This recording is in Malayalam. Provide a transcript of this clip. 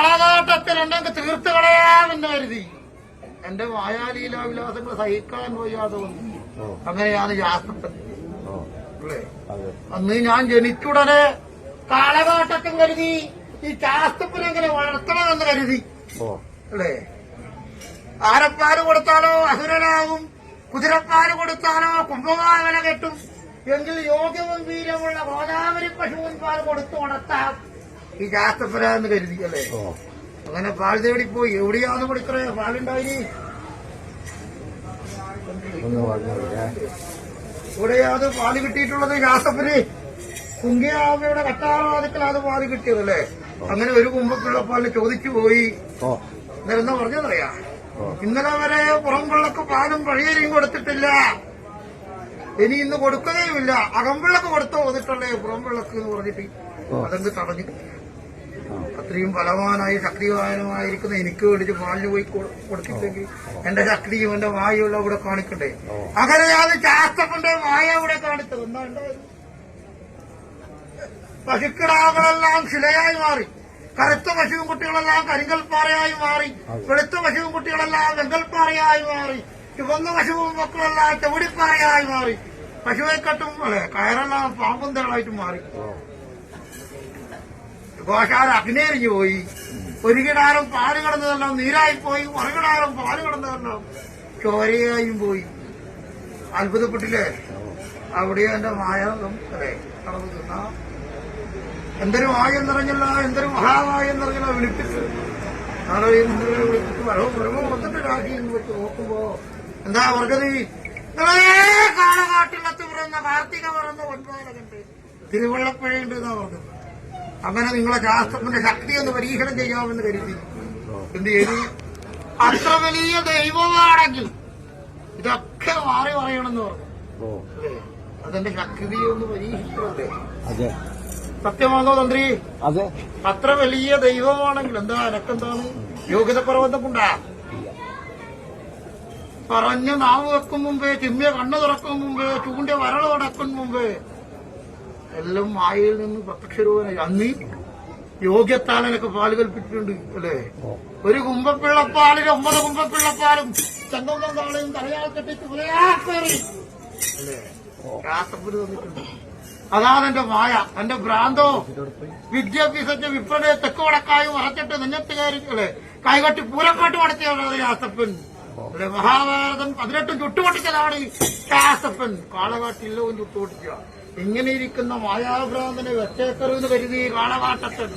കാളകാട്ടത്തിലുണ്ടെങ്കിൽ തീർത്ത് കളയാമെന്ന് കരുതി എന്റെ മായാലീലാവിലാസങ്ങൾ സഹിക്കാൻ വയ്യാതെ വന്നു. അങ്ങനെയാണ് ശാസ്ത്രത്തിൽ അല്ലേ. അന്ന് ഞാൻ ജനിച്ചുടനെ കാളകാട്ടത്തിൽ കരുതി ഈ ശാസ്ത്രത്തിനെ എങ്ങനെ വളർത്തണമെന്ന് കരുതി അല്ലേ. ആരപ്പാല് കൊടുത്താലോ അസുരനാകും, കുതിരപ്പാല് കൊടുത്താലോ കുംഭകാവല കെട്ടും, എങ്കിൽ യോഗ്യവും വീര്യമുള്ള ഗോദാവരി പശുവിൻ പാൽ കൊടുത്തു വളർത്താം ഈ ശാസ്ത്രപര എന്ന് കരുതി അല്ലേ. അങ്ങനെ പാൽ തേടിപ്പോയി. എവിടെയാന്ന് കൊടുക്കണേ പാലുണ്ടായി? ഇവിടെയാണ് പാല് കിട്ടിയിട്ടുള്ളത്. ശാസ്ത്രപര് കുങ്കിയാവയുടെ കട്ടാറാതിക്കൽ അത് പാല് കിട്ടിയതല്ലേ. അങ്ങനെ ഒരു കുമ്പക്കുള്ള പാലിന് ചോദിച്ചു പോയി. എന്നിരുന്ന പറഞ്ഞതറിയാ, ഇന്നലെ വരെ പുറംപിള്ളക്ക് പാലും പഴയരിയും കൊടുത്തിട്ടില്ല, ഇനി ഇന്ന് കൊടുക്കുകയുമില്ല, അകംപിള്ളക്ക് കൊടുത്തോ വന്നിട്ടുള്ളേ പുറംപിള്ളക്ക് എന്ന് പറഞ്ഞിട്ട് അതെന്ത് തടഞ്ഞു. അത്രയും ബലവാനായി ശക്തിവാനുമായിരിക്കുന്ന എനിക്ക് വേണ്ടിച്ച് പാലിന് പോയി കൊടുത്തില്ലെങ്കിൽ എന്റെ ശക്തിയും എന്റെ വായുള്ള ഇവിടെ കാണിക്കണ്ടേ. അങ്ങനെയാണ് ശാസ്ത്രത്തിന്റെ വായ ഇവിടെ കാണിച്ചത്. എന്താ ഉണ്ടായത്? പശുക്കിടാകളെല്ലാം ശിലയായി മാറി, കറുത്ത പശുവും കുട്ടികളെല്ലാം കരിങ്കൽപ്പാറയായി മാറി, വെളുത്ത പശുവും കുട്ടികളെല്ലാം വെങ്കൽപ്പാറയായി മാറി, ചുവന്ന പശുവും മക്കളെല്ലാം ചെവിടിപ്പാറയായി മാറി, പശുവെക്കെട്ടും അല്ലെ കയറെല്ലാം പാമ്പന്തകളായിട്ട് മാറി. ഘോഷാല അഗ്നേരിഞ്ഞു പോയി. ഒരു കിടാരം പാല് കിടന്നതെല്ലാം നീരായിപ്പോയി, മറുകിടാരം പാല് കിടന്നതെല്ലാം ചോരയായും പോയി. അത്ഭുതപ്പെട്ടില്ലേ? അവിടെയോ എന്റെ മായ അല്ലെ കടന്നു തിന്ന. എന്തൊരു വായം നിറഞ്ഞല്ല, എന്തൊരു മഹാവായം നിറഞ്ഞല്ല വിളിപ്പിച്ച് നാളെ വിളിപ്പിച്ച് വരവ് വന്നിട്ട് രാജ്യം വെച്ച് നോക്കുമ്പോ എന്താ പറഞ്ഞത്? കാളകാട്ടിലത്ത് പറയുന്ന കാർത്തിക പറയുന്ന ഒൻപാലകണ്ട് തിരുവള്ളപ്പുഴയുണ്ട് എന്നാ പറഞ്ഞത്. അങ്ങനെ നിങ്ങളെ ശാസ്ത്രത്തിന്റെ ശക്തി ഒന്ന് പരീക്ഷണം ചെയ്യാമെന്ന് കരുതി എന്ത് ചെയ്തു? അത്ര വലിയ ദൈവമാണെങ്കിൽ ഇതൊക്കെ മാറി പറയണമെന്ന് പറഞ്ഞു. അതെന്റെ ശക്തിയെ ഒന്ന് പരീക്ഷിച്ചതല്ലേ. സത്യമാണോ തന്ത്രി? അതെ. അത്ര വലിയ ദൈവമാണെങ്കിൽ എന്താ എനക്കെന്താണ് യോഗ്യത കുറവെന്നൊണ്ടാ? പറഞ്ഞ് നാവ് വെക്കും മുമ്പേ, ചിമ്മിയ കണ്ണു തുറക്കും മുമ്പേ, ചൂണ്ടിയ വരള് തുടക്കും മുമ്പേ എല്ലാം മായയിൽ നിന്ന് പ്രത്യക്ഷരൂപനായി. അന്ന് യോഗ്യത്താലനൊക്കെ പാല് കൽപ്പിച്ചിട്ടുണ്ട് അല്ലേ. ഒരു കുമ്പപ്പിള്ളപ്പാലിന് 9 കുമ്പപ്പിള്ളപ്പാലും ചെങ്കൊമ്പം താളയും തലയാൾ കെട്ടിച്ച് പുലയാക്കേറി അല്ലേ ശാസ്ത്രപുരി തന്നിട്ടുണ്ട്. അതാണ് എന്റെ മായ, എന്റെ ഭ്രാന്തോ. വിദ്യാഭ്യാസത്തെ വിപ്രനെ തെക്ക് വടക്കായും മറച്ചിട്ട് നെഞ്ഞത്ത് കയറി അല്ലെ കൈകട്ടി പൂരക്കാട്ട് നടത്തിയാണ് ശാസ്ത്രപ്പൻ അല്ലെ. മഹാഭാരതം 18 ചുട്ടുപൊട്ടിച്ചതാണ് ശാസ്ത്രപ്പൻ. കാളകാട്ടില്ലവും ചുട്ടുപൊട്ടിച്ച. ഇങ്ങനെ ഇരിക്കുന്ന മായാഭ്രാന്തനെ വെച്ചേക്കരുന്ന് കരുതി കാളകാട്ടത്തൻ